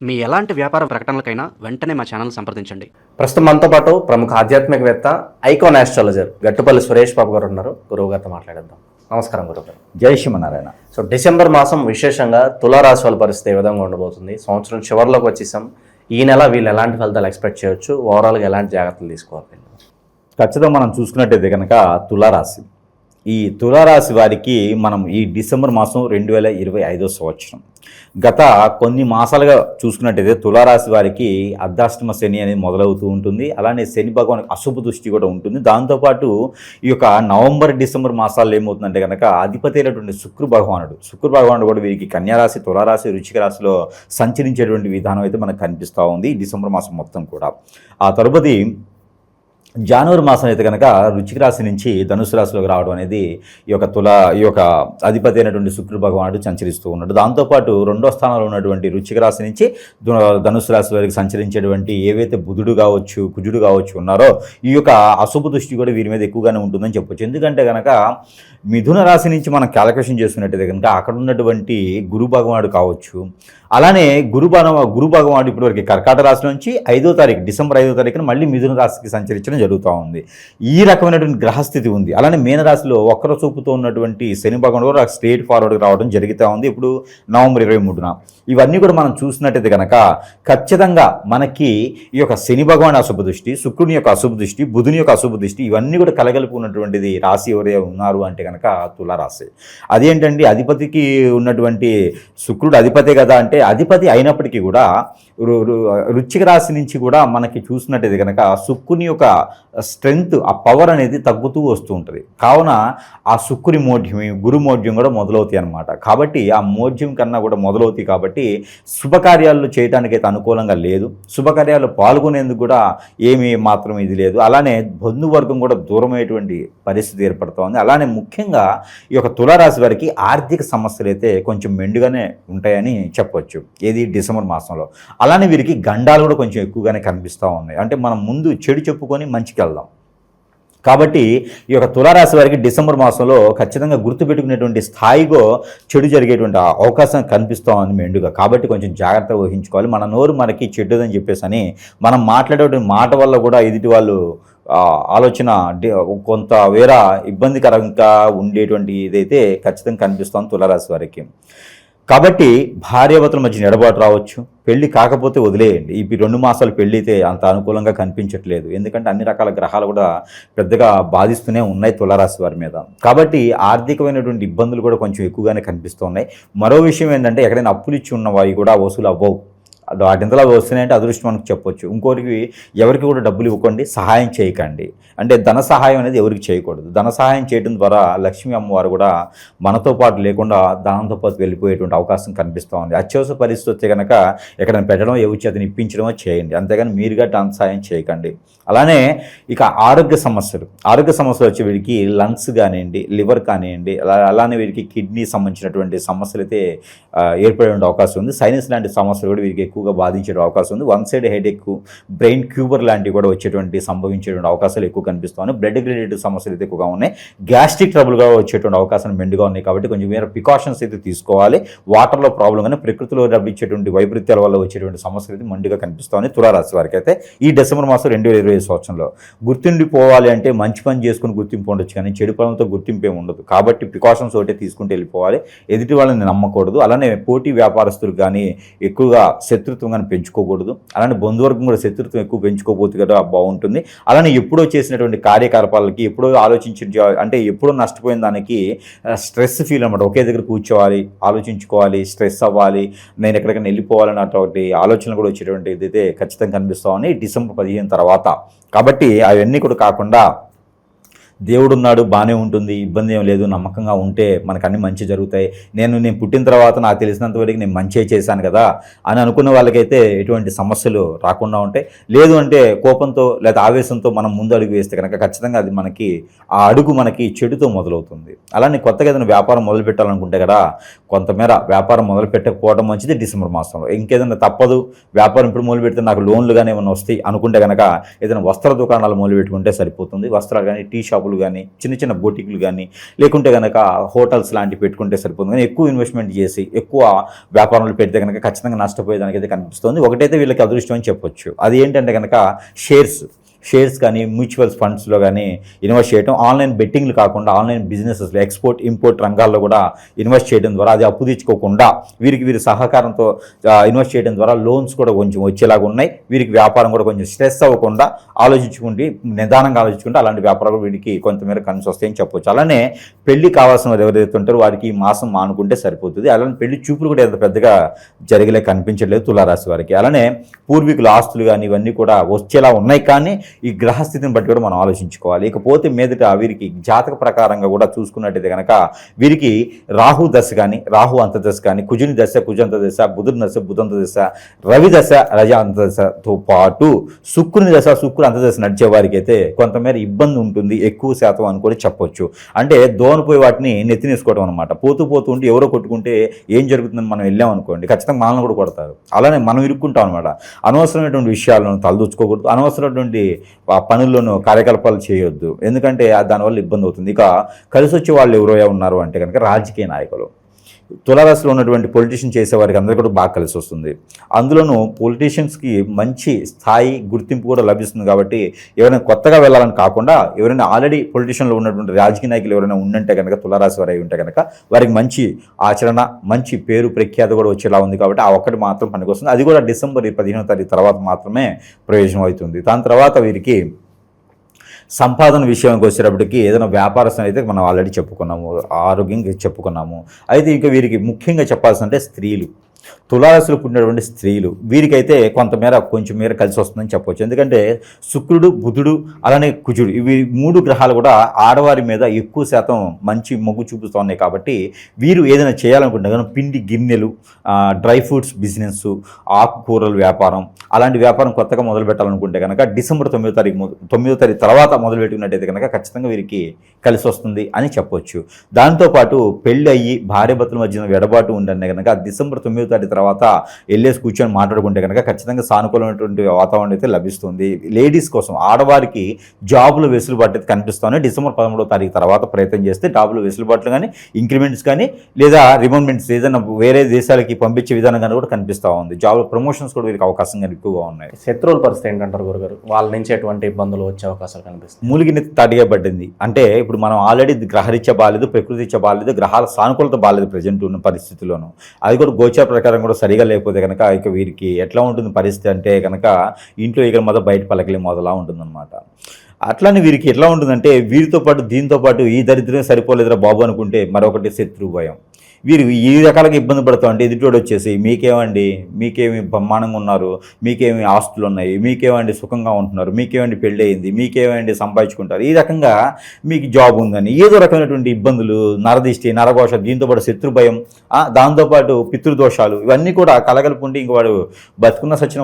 మీ ఎలాంటి వ్యాపార ప్రకటనలకైనా వెంటనే మా ఛానల్ సంప్రదించండి. ప్రస్తుతం మనతో పాటు ప్రముఖ ఆధ్యాత్మికవేత్త ఐకాన్ ఆస్ట్రాలజర్ గట్టుపల్లి సురేష్ బాబు గారు ఉన్నారు. గురువు గారితో మాట్లాడేద్దాం. నమస్కారం గురువు గారు. జై శ్రీమన్నారాయణ. సో డిసెంబర్ మాసం విశేషంగా తులారాశి వాళ్ళ పరిస్థితి ఏ విధంగా ఉండబోతుంది? సంవత్సరం చివరిలోకి వచ్చేసాం. ఈ నెల వీళ్ళు ఎలాంటి ఫలితాలు ఎక్స్పెక్ట్ చేయొచ్చు? ఓవరాల్గా ఎలాంటి జాగ్రత్తలు తీసుకోవాలి? ఖచ్చితంగా మనం చూసుకున్నట్టయితే కనుక తులారాశి, ఈ తులారాశి వారికి మనం ఈ డిసెంబర్ మాసం 2025 సంవత్సరం గత కొన్ని మాసాలుగా చూసుకున్నట్టయితే తులారాశి వారికి అర్ధాష్టమ శని అనేది మొదలవుతూ ఉంటుంది. అలానే శని భగవాన్ అశుభ దృష్టి కూడా ఉంటుంది. దాంతోపాటు ఈ యొక్క నవంబర్ డిసెంబర్ మాసాల్లో ఏమవుతుందంటే కనుక అధిపతి అయినటువంటి శుక్ర భగవానుడు కూడా వీరికి కన్యారాశి, తులారాశి, వృశ్చిక రాశిలో సంచరించేటువంటి విధానం అయితే మనకు కనిపిస్తూ ఉంది ఈ డిసెంబర్ మాసం మొత్తం కూడా. ఆ తరుపతి జనవరి మాసం అయితే కనుక వృశ్చిక రాశి నుంచి ధనుసు రాశిలోకి రావడం అనేది ఈ యొక్క అధిపతి అయినటువంటి శుక్ర భగవానుడు సంచరిస్తూ ఉన్నాడు. దాంతోపాటు రెండో స్థానంలో ఉన్నటువంటి వృశ్చిక రాశి నుంచి ధనుసు రాశి వరకు సంచరించేటువంటి ఏవైతే బుధుడు కావచ్చు, కుజుడు కావచ్చు ఉన్నారో ఈ యొక్క అశుభ దృష్టి కూడా వీరి మీద ఎక్కువగానే ఉంటుందని చెప్పొచ్చు. ఎందుకంటే కనుక మిథున రాశి నుంచి మనం క్యాలిక్యులేషన్ చేసుకున్నట్టయితే కనుక అక్కడ ఉన్నటువంటి గురు భగవానుడు కావచ్చు, అలానే గురు భగవానుడు ఇప్పటివరకు కర్కాటక రాశి నుంచి డిసెంబర్ 5వ తారీఖున మళ్ళీ మిథున రాశికి సంచరించడం జరుగుతూ ఉంది. ఈ రకమైనటువంటి గ్రహస్థితి ఉంది. అలానే మీనరాశిలో వక్ర చూపుతో ఉన్నటువంటి శని భగవానుడు కూడా స్ట్రేట్ ఫార్వర్డ్కి రావడం జరుగుతూ ఉంది ఇప్పుడు నవంబర్ 23న. ఇవన్నీ కూడా మనం చూసినట్టయితే కనుక ఖచ్చితంగా మనకి ఈ యొక్క శని భగవాన్ అశుభ దృష్టి, శుక్రుని యొక్క అశుభ దృష్టి, బుధుని యొక్క అశుభ దృష్టి ఇవన్నీ కూడా కలగలిపి ఉన్నటువంటిది రాశి ఎవరైనా ఉన్నారు అంటే కనుక తులారాశి. అదేంటండి, అధిపతికి ఉన్నటువంటి శుక్రుడు అధిపతే కదా అంటే అధిపతి అయినప్పటికీ కూడా వృశ్చిక రాశి నుంచి కూడా మనకి చూసినట్టయితే కనుక శుక్రుని యొక్క స్ట్రెంగ్త్, ఆ పవర్ అనేది తగ్గుతూ వస్తూ ఉంటుంది. కావున ఆ శుక్రుని మోఢ్యం, గురు మోఢ్యం కూడా మొదలవుతాయి అన్నమాట. కాబట్టి ఆ మోఢ్యం కన్నా కూడా మొదలవుతాయి. కాబట్టి శుభకార్యాలు చేయడానికైతే అనుకూలంగా లేదు, శుభకార్యాలు పాల్గొనేందుకు కూడా ఏమీ మాత్రం ఇది లేదు. అలానే బంధువర్గం కూడా దూరమయ్యేటువంటి పరిస్థితి ఏర్పడుతోంది. అలానే ముఖ్యంగా ఈ యొక్క తులారాశి వారికి ఆర్థిక సమస్యలు అయితే కొంచెం మెండుగానే ఉంటాయని చెప్పొచ్చు ఏది డిసెంబర్ మాసంలో. అలానే వీరికి గండాలు కూడా కొంచెం ఎక్కువగానే కనిపిస్తూ ఉన్నాయి. అంటే మనం ముందు చెడు చెప్పుకొని మంచికి వెళ్దాం. కాబట్టి ఈ యొక్క తులారాశి వారికి డిసెంబర్ మాసంలో ఖచ్చితంగా గుర్తుపెట్టుకునేటువంటి స్థాయిలో చెడు జరిగేటువంటి అవకాశం కనిపిస్తూ ఉంది మెండుగా. కాబట్టి కొంచెం జాగ్రత్త వహించుకోవాలి. మన నోరు మనకి చెడ్డదని చెప్పేసి అని మనం మాట్లాడేటువంటి మాట వల్ల కూడా ఎదుటి వాళ్ళు ఆలోచన కొంత వేరే ఇబ్బందికరంగా ఉండేటువంటి ఇదైతే ఖచ్చితంగా కనిపిస్తోంది తులారాశి వారికి. కాబట్టి భార్యాభర్తల మధ్య ఎడబాటు రావచ్చు. పెళ్లి కాకపోతే వదిలేయండి. ఈ 2 మాసాలు పెళ్లి అయితే అంత అనుకూలంగా కనిపించట్లేదు. ఎందుకంటే అన్ని రకాల గ్రహాలు కూడా పెద్దగా బాధిస్తూనే ఉన్నాయి తులారాశి వారి మీద. కాబట్టి ఆర్థికమైనటువంటి ఇబ్బందులు కూడా కొంచెం ఎక్కువగానే కనిపిస్తున్నాయి. మరో విషయం ఏంటంటే ఎక్కడైనా అప్పులు ఇచ్చి ఉన్నవాయి కూడా వసూలు అవ్వవు. వాటింతలా వస్తున్నాయంటే అదృష్టం మనకు చెప్పొచ్చు. ఇంకోరికి ఎవరికి కూడా డబ్బులు ఇవ్వకండి, సహాయం చేయకండి. అంటే ధన సహాయం అనేది ఎవరికి చేయకూడదు. ధన సహాయం చేయడం ద్వారా లక్ష్మీ అమ్మవారు కూడా మనతో పాటు లేకుండా దానంతో పాటు వెళ్ళిపోయేటువంటి అవకాశం కనిపిస్తూ ఉంది. అత్యవసర పరిస్థితి వస్తే కనుక ఎక్కడైనా పెట్టడం, ఎవరి చేతని ఇప్పించడమో చేయండి. అంతేగాని మీరుగా ధన సహాయం చేయకండి. అలానే ఇక ఆరోగ్య సమస్యలు వచ్చే వీరికి లంగ్స్ కానివ్వండి, లివర్ కానివ్వండి, అలానే వీరికి కిడ్నీ సంబంధించినటువంటి సమస్యలు అయితే ఏర్పడే అవకాశం ఉంది. సైనస్ లాంటి సమస్యలు కూడా వీరికి ఎక్కువగా బాధించే అవకాశం ఉంది. One side headache, brain tuber లాంటివి కూడా సంభవించేటువంటి అవకాశాలు ఎక్కువ కనిపిస్తున్నాయి. బ్లడ్ రిలేటెడ్ సమస్యలు అయితే ఎక్కువగా ఉన్నాయి. గ్యాస్ట్రిక్ ట్రబుల్గా వచ్చేటువంటి అవకాశాలు మెండుగా ఉన్నాయి. కాబట్టి కొంచెం వేరే ప్రికాషన్స్ అయితే తీసుకోవాలి. వాటర్లో ప్రాబ్లం కానీ ప్రకృతిలో లభించేటువంటి వైపరీత్యాల వల్ల వచ్చేటువంటి సమస్యలు అయితే మెండుగా కనిపిస్తున్నాయి తులారాశి వారికి. అయితే ఈ డిసెంబర్ మాసం 2025 సంవత్సరంలో గుర్తుండిపోవాలి అంటే మంచి పని చేసుకుని గుర్తింపు ఉండొచ్చు, కానీ చెడు పనులతో గుర్తింపు ఏమి ఉండదు. కాబట్టి ప్రికాషన్స్ ఒకటే తీసుకుంటూ వెళ్ళిపోవాలి. ఎదుటి వాళ్ళని నమ్మకూడదు. అలానే పోటీ వ్యాపారస్తులు కానీ ఎక్కువగా శత్రుత్వం కానీ పెంచుకోకూడదు. అలానే బంధువర్గం కూడా శత్రుత్వం ఎక్కువ పెంచుకోబోతు కదా బాగుంటుంది. అలానే ఎప్పుడో చేసినటువంటి కార్యకలాపాలకి ఎప్పుడో అంటే ఎప్పుడో నష్టపోయిన దానికి స్ట్రెస్ ఫీల్ అనమాట. ఒకే దగ్గర కూర్చోవాలి, ఆలోచించుకోవాలి, స్ట్రెస్ అవ్వాలి, నేను ఎక్కడికైనా వెళ్ళిపోవాలన్నటువంటి ఆలోచనలు కూడా వచ్చేటువంటి ఇదైతే ఖచ్చితంగా కనిపిస్తామని డిసెంబర్ 15 తర్వాత. కాబట్టి అవన్నీ కూడా కాకుండా దేవుడున్నాడు, బాగానే ఉంటుంది, ఇబ్బంది ఏం లేదు, నమ్మకంగా ఉంటే మనకు అన్ని మంచి జరుగుతాయి, నేను పుట్టిన తర్వాత నాకు తెలిసినంత వరకు నేను మంచి చేశాను కదా అని అనుకున్న వాళ్ళకైతే ఎటువంటి సమస్యలు రాకుండా ఉంటాయి. లేదు అంటే కోపంతో లేదా ఆవేశంతో మనం ముందు అడుగు వేస్తే కనుక ఖచ్చితంగా అది ఆ అడుగు మనకి చెడుతో మొదలవుతుంది. అలానే కొత్తగా ఏదైనా వ్యాపారం మొదలు పెట్టాలనుకుంటే కదా కొంతమేర వ్యాపారం మొదలు పెట్టకపోవడం మంచిది డిసెంబర్ మాసంలో. ఇంకేదైనా తప్పదు, వ్యాపారం ఇప్పుడు మొదలు పెడితే నాకు లోన్లు కానీ ఏమైనా వస్తాయి అనుకుంటే కనుక ఏదైనా వస్త్ర దుకాణాలు మొదలు పెట్టుకుంటే సరిపోతుంది. వస్త్రాలు కానీ టీ షాపులు షాపులు కానీ చిన్న చిన్న బొటిక్లు కానీ లేకుంటే కనుక హోటల్స్ లాంటివి పెట్టుకుంటే సరిపోతుంది. కానీ ఎక్కువ ఇన్వెస్ట్మెంట్ చేసి ఎక్కువ వ్యాపారాలు పెడితే కనుక ఖచ్చితంగా నష్టపోయేదానికైతే కనిపిస్తుంది. ఒకటైతే వీళ్ళకి అదృష్టం అని చెప్పొచ్చు. అది ఏంటంటే కనుక షేర్స్ కానీ మ్యూచువల్ ఫండ్స్లో కానీ ఇన్వెస్ట్ చేయడం, ఆన్లైన్ బెట్టింగ్లు కాకుండా ఆన్లైన్ బిజినెసెస్లో ఎక్స్పోర్ట్ ఇంపోర్ట్ రంగాల్లో కూడా ఇన్వెస్ట్ చేయడం ద్వారా అది అప్పు తెచ్చుకోకుండా వీరి సహకారంతో ఇన్వెస్ట్ చేయడం ద్వారా లోన్స్ కూడా కొంచెం వచ్చేలాగా ఉన్నాయి. వీరికి వ్యాపారం కూడా కొంచెం స్ట్రెస్ అవ్వకుండా నిదానంగా ఆలోచించుకుంటే అలాంటి వ్యాపారాలు వీరికి కొంతమేర కలిసి వస్తాయని చెప్పొచ్చు. అలానే పెళ్లి కావాల్సిన వారు ఎవరైతే ఉంటారో వారికి ఈ మాసం మానుకుంటే సరిపోతుంది. అలానే పెళ్లి చూపులు కూడా ఎంత పెద్దగా జరిగేలా కనిపించట్లేదు తులారాశి వారికి. అలానే పూర్వీకుల ఆస్తులు కానీ ఇవన్నీ కూడా వచ్చేలా ఉన్నాయి. కానీ ఈ గ్రహస్థితిని బట్టి కూడా మనం ఆలోచించుకోవాలి. ఇకపోతే మీదట వీరికి జాతక ప్రకారంగా కూడా చూసుకున్నట్టయితే కనుక వీరికి రాహు దశ కానీ రాహు అంతదశ కానీ కుజుని దశ కుజంత దశ బుధుని దశ బుధంత దశ రవి దశ రజ అంతదశతో పాటు శుక్రుని దశ శుక్రు అంతదశ నడిచే వారికి అయితే కొంతమేర ఇబ్బంది ఉంటుంది, ఎక్కువ శాతం అని కూడా చెప్పొచ్చు. అంటే దోనపోయి వాటిని నెత్తినేసుకోవడం అనమాట. పోతూ ఉంటే ఎవరో కొట్టుకుంటే ఏం జరుగుతుందని మనం వెళ్ళాం అనుకోండి, ఖచ్చితంగా మనల్ని కూడా కొడతారు. అలానే మనం ఇరుక్కుంటాం అనమాట. అనవసరమైనటువంటి విషయాలను తలదూచుకోకూడదు, అనవసరమైనటువంటి పనుల్లోనూ కార్యకలాపాలు చేయొద్దు. ఎందుకంటే దానివల్ల ఇబ్బంది అవుతుంది. ఇక కలిసి వచ్చే వాళ్ళు ఎవరో ఉన్నారు అంటే కనుక రాజకీయ నాయకులు. తులారాశిలో ఉన్నటువంటి పొలిటీషియన్ చేసేవారికి అందరూ కూడా బాగా కలిసి వస్తుంది. అందులోనూ పొలిటీషియన్స్కి మంచి స్థాయి గుర్తింపు కూడా లభిస్తుంది. కాబట్టి ఎవరైనా కొత్తగా వెళ్ళాలని కాకుండా ఎవరైనా ఆల్రెడీ పొలిటీషియన్లో ఉన్నటువంటి రాజకీయ నాయకులు ఎవరైనా ఉండంటే కనుక తులారాశి వారు అయి ఉంటే కనుక వారికి మంచి ఆచరణ మంచి పేరు ప్రఖ్యాతి కూడా వచ్చేలా ఉంది. కాబట్టి ఆ ఒక్కటి మాత్రం పనికొస్తుంది. అది కూడా డిసెంబర్ 15వ తారీఖు తర్వాత మాత్రమే ప్రయోజనం అవుతుంది. దాని తర్వాత వీరికి సంపాదన విషయానికి వచ్చేటప్పటికి ఏదైనా వ్యాపారస్తులు అయితే మనం ఆల్రెడీ చెప్పుకున్నాము, ఆరోగ్యంగా చెప్పుకున్నాము. అయితే ఇంకా వీరికి ముఖ్యంగా చెప్పాల్సిందంటే స్త్రీలు, తులారాశిలో పుట్టినటువంటి స్త్రీలు వీరికైతే కొంచెం మేర కలిసి వస్తుందని చెప్పవచ్చు. ఎందుకంటే శుక్రుడు బుధుడు అలానే కుజుడు ఇవి 3 గ్రహాలు కూడా ఆడవారి మీద ఎక్కువ శాతం మంచి మొగ్గు చూపుతూ ఉన్నాయి. కాబట్టి వీరు ఏదైనా చేయాలనుకుంటే కనుక పిండి గిన్నెలు, డ్రై ఫ్రూట్స్ బిజినెస్, ఆకుకూరల వ్యాపారం అలాంటి వ్యాపారం కొత్తగా మొదలు పెట్టాలనుకుంటే కనుక డిసెంబర్ 9వ తారీఖు తర్వాత మొదలు పెట్టుకున్నట్టయితే కనుక ఖచ్చితంగా వీరికి కలిసి వస్తుంది అని చెప్పొచ్చు. దాంతోపాటు పెళ్ళి అయ్యి భార్యాభర్తల మధ్యన వెడబాటు ఉండనే కనుక డిసెంబర్ 9వ తారీఖు తర్వాత వెళ్ళేసి కూర్చొని మాట్లాడుకుంటే కనుక ఖచ్చితంగా సానుకూలమైనటువంటి వాతావరణం అయితే లభిస్తుంది. లేడీస్ కోసం ఆడవారికి జాబులు వెసులుబాటు అయితే కనిపిస్తుంది. డిసెంబర్ 13వ తారీఖు తర్వాత ప్రయత్నం చేస్తే జాబులు వెసులుబాట్లు కానీ ఇంక్రిమెంట్స్ కానీ లేదా రిమోట్మెంట్స్ ఏదైనా వేరే దేశాలకి పంపించే విధానంగా కూడా కనిపిస్తూ ఉంది. జాబ్ ప్రమోషన్స్ కూడా వీరికి అవకాశం ఎక్కువగా ఉన్నాయి. శత్రువుల పరిస్థితి ఏంటంటారు గురుగారు? వాళ్ళ నుంచి ఎటువంటి ఇబ్బందులు వచ్చే అవకాశాలు కనిపిస్తాయి? మూలిగిని తాటిగా పడ్డింది అంటే ఇప్పుడు మనం ఆల్రెడీ గ్రహరీత్యా బాగాలేదు, ప్రకృతిరీత్యా బాగాలేదు, గ్రహాల సానుకూలత బాగాలేదు ప్రజెంట్ ఉన్న పరిస్థితుల్లోనూ. అది కూడా గోచార ప్రకారం కూడా సరిగా లేకపోతే కనుక ఇక వీరికి ఎట్లా ఉంటుంది పరిస్థితి అంటే కనుక ఇంట్లో ఇక మొదలు బయట పలకలే మొదలా ఉంటుందన్నమాట. అట్లానే వీరికి ఎట్లా ఉంటుందంటే వీరితో పాటు దీంతో పాటు ఈ దరిద్రమే సరిపోలేదురా బాబు అనుకుంటే మరొకటి శత్రు భయం. వీరు ఈ రకాలుగా ఇబ్బంది పడుతూ అంటే ఎదుటోడు వచ్చేసి మీకేమి బ్రహ్మాండంగా ఉన్నారు, మీకేమి ఆస్తులు ఉన్నాయి, మీకేమండి సుఖంగా ఉంటున్నారు, మీకేమండి పెళ్ళి అయింది, మీకేమండి సంపాదించుకుంటారు, ఈ రకంగా మీకు జాబ్ ఉందని ఏదో రకమైనటువంటి ఇబ్బందులు, నరదిష్టి నరఘోష దీంతోపాటు శత్రు భయం దాంతోపాటు పితృదోషాలు ఇవన్నీ కూడా కలగలుపుంటే ఇంక వాడు బతుకున్న సచిన